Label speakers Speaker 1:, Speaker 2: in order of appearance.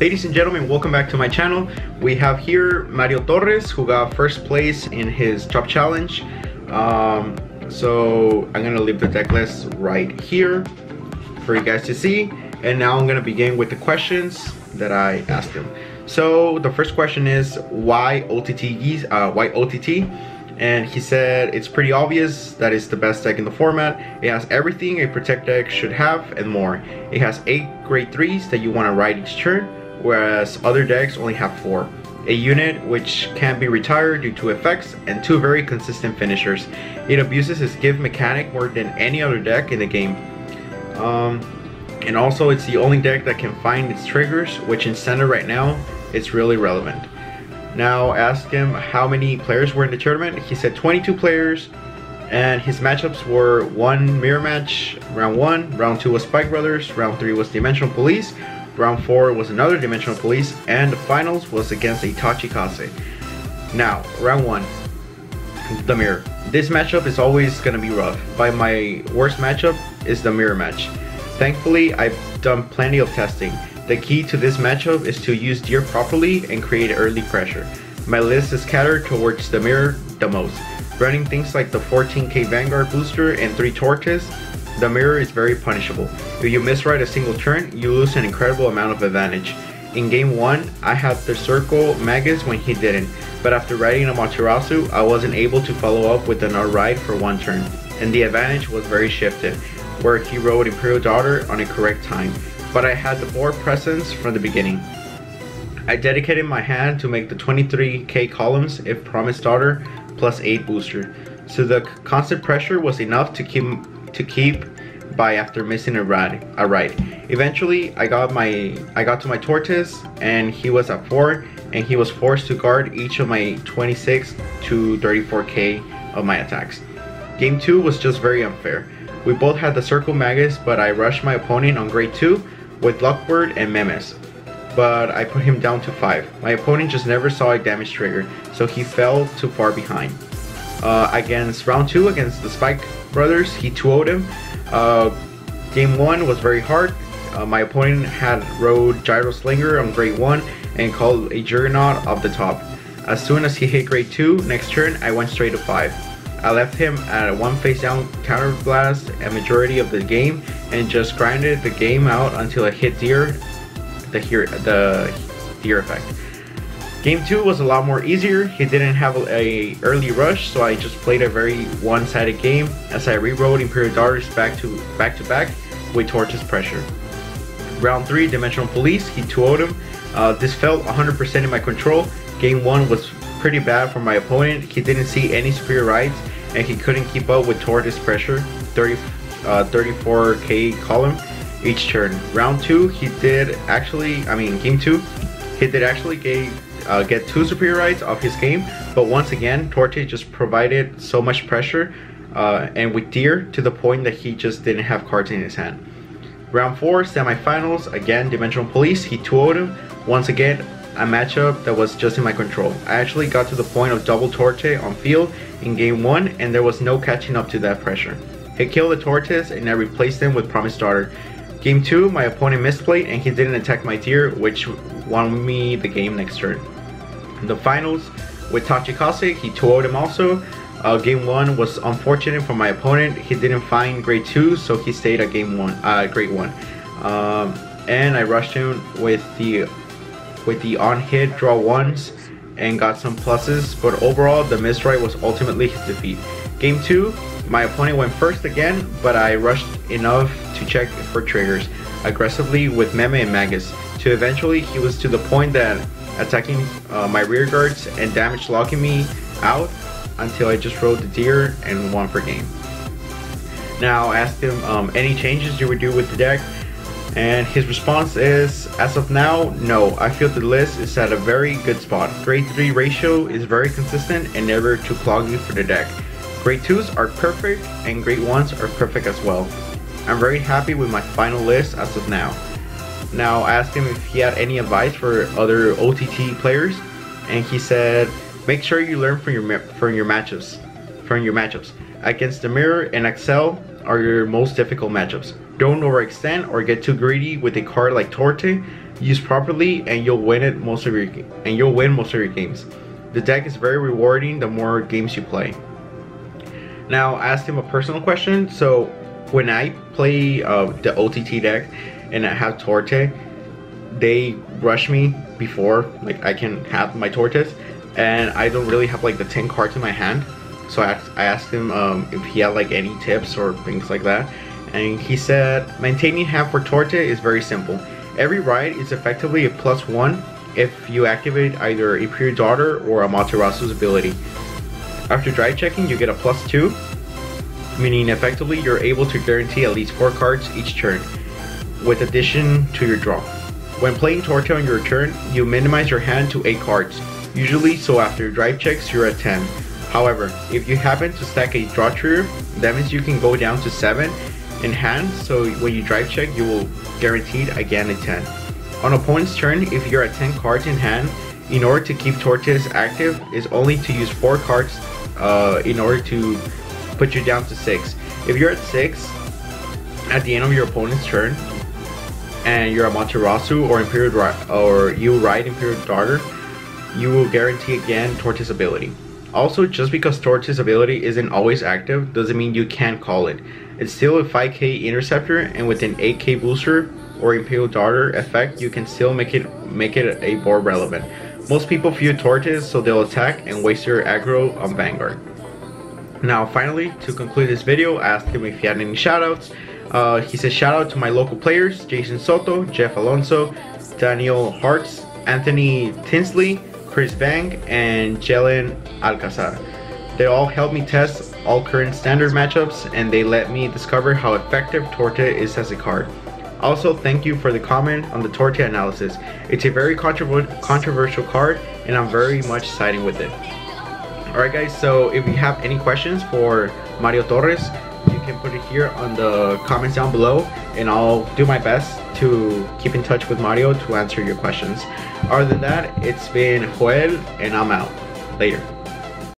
Speaker 1: Ladies and gentlemen, welcome back to my channel. We have here Mario Torres, who got first place in his top challenge. So I'm gonna leave the deck list right here for you guys to see. And now I'm gonna begin with the questions that I asked him. So the first question is, why OTT? Why OTT? And he said it's pretty obvious that it's the best deck in the format. It has everything a Protect deck should have and more. It has 8 grade 3s that you want to ride each turn, whereas other decks only have 4. A unit which can't be retired due to effects, and 2 very consistent finishers. It abuses its give mechanic more than any other deck in the game. And also it's the only deck that can find its triggers, which in Standard right now, it's really relevant. Now asked him how many players were in the tournament. He said 22 players, and his matchups were 1 mirror match, round 1, round 2 was Spike Brothers, round 3 was Dimensional Police, round 4 was another Dimensional Police, and the finals was against Itachi Kase. Now, round 1, the mirror. This matchup is always gonna be rough. By my worst matchup is the mirror match. Thankfully, I've done plenty of testing. The key to this matchup is to use Deer properly and create early pressure. My list is catered towards the mirror the most. Running things like the 14k Vanguard booster and 3 torches, the mirror is very punishable. If you misride a single turn, you lose an incredible amount of advantage. In game 1, I had the circle Magus when he didn't, but after riding a Materasu, I wasn't able to follow up with another ride for 1 turn, and the advantage was very shifted, where he rode Imperial Daughter on a correct time. But I had the board presence from the beginning. I dedicated my hand to make the 23k columns if Promised Daughter plus 8 booster. So the constant pressure was enough to keep by after missing a ride. Eventually I got to my Tortoise, and he was at 4, and he was forced to guard each of my 26 to 34k of my attacks. Game 2 was just very unfair. We both had the Circle Magus, but I rushed my opponent on grade 2 with Luckbird and Memes, but I put him down to 5. My opponent just never saw a damage trigger, so he fell too far behind. Against round 2 against the Spike Brothers, he 2-0'd him. Game 1 was very hard. My opponent had rode Gyro Slinger on grade 1 and called a Juggernaut off the top. As soon as he hit grade 2, next turn I went straight to 5. I left him at 1 face down counter blast a majority of the game and just grinded the game out until I hit Deer, the Deer effect. Game 2 was a lot more easier. He didn't have a early rush, so I just played a very one-sided game as I re-rode Imperial Daughters back to back with Torch's pressure. Round 3, Dimensional Police, he 2-0'd him. This felt 100% in my control. Game 1 was pretty bad for my opponent. He didn't see any superior rides, and he couldn't keep up with Tortoise pressure, 34k column each turn. Round 2, he did actually, game 2, he did actually get 2 superior rides off his game, but once again, Torte just provided so much pressure, and with Deer to the point that he just didn't have cards in his hand. Round 4, semifinals, again, Dimensional Police, he 2-0'd him. Once again, a matchup that was just in my control. I actually got to the point of double Torte on field in game 1, and there was no catching up to that pressure. He killed the Tortoise, and I replaced him with Promised Daughter. Game 2, my opponent misplayed, and he didn't attack my Deer, which won me the game next turn. In the finals, with Tachikase, he 2-0'd him also. Game 1 was unfortunate for my opponent. He didn't find grade 2, so he stayed at grade 1. And I rushed him with the on-hit draw 1s and got some pluses, but overall the misride was ultimately his defeat. Game 2, my opponent went first again, but I rushed enough to check for triggers aggressively with Meme and Magus, to eventually he was to the point that attacking my rear guards and damage locking me out until I just rode the Deer and won for game. Now I asked him any changes you would do with the deck, and his response is, as of now, no. I feel the list is at a very good spot. Grade 3 ratio is very consistent and never too cloggy for the deck. Grade 2s are perfect and grade 1s are perfect as well. I'm very happy with my final list as of now. Now I asked him if he had any advice for other OTT players, and he said, make sure you learn from your matchups. Against the Mirror and Excel are your most difficult matchups. Don't overextend or get too greedy with a card like Torte. Used properly, and you'll win most of your games. The deck is very rewarding the more games you play. Now, I asked him a personal question. So when I play the OTT deck and I have Torte, they rush me before like I can have my Tortes, and I don't really have like the 10 cards in my hand. So I asked him if he had like any tips or things like that, and he said maintaining hand for Torte is very simple. Every ride is effectively a +1 if you activate either Imperial Daughter or Amaterasu's ability. After drive checking, you get a +2, meaning effectively you're able to guarantee at least 4 cards each turn, with addition to your draw. When playing Torte on your turn, you minimize your hand to 8 cards, usually, so after drive checks you're at 10. However, if you happen to stack a draw trigger, that means you can go down to 7 in hand, so when you drive check you will guaranteed again at 10. On opponent's turn, if you're at 10 cards in hand, in order to keep Tortes active is only to use 4 cards in order to put you down to 6. If you're at 6 at the end of your opponent's turn and you're a Amaterasu or you ride Imperial Daughter, you will guarantee again Torte's ability. Also, just because Torte's ability isn't always active doesn't mean you can't call it. It's still a 5k interceptor, and with an 8k booster or Imperial Daughter effect, you can still make it a board relevant. Most people view Tortes, so they'll attack and waste your aggro on Vanguard. Now finally, to conclude this video, I asked him if he had any shoutouts. He said shout out to my local players, Jason Soto, Jeff Alonso, Daniel Hartz, Anthony Tinsley, Chris Bang, and Jelen Alcazar. They all helped me test all current standard matchups, and they let me discover how effective Torte is as a card. Also, thank you for the comment on the Torte analysis. It's a very controversial card, and I'm very much siding with it. Alright guys, so if you have any questions for Mario Torres, you can put it here on the comments down below, and I'll do my best to keep in touch with Mario to answer your questions. Other than that, it's been Joel, and I'm out. Later.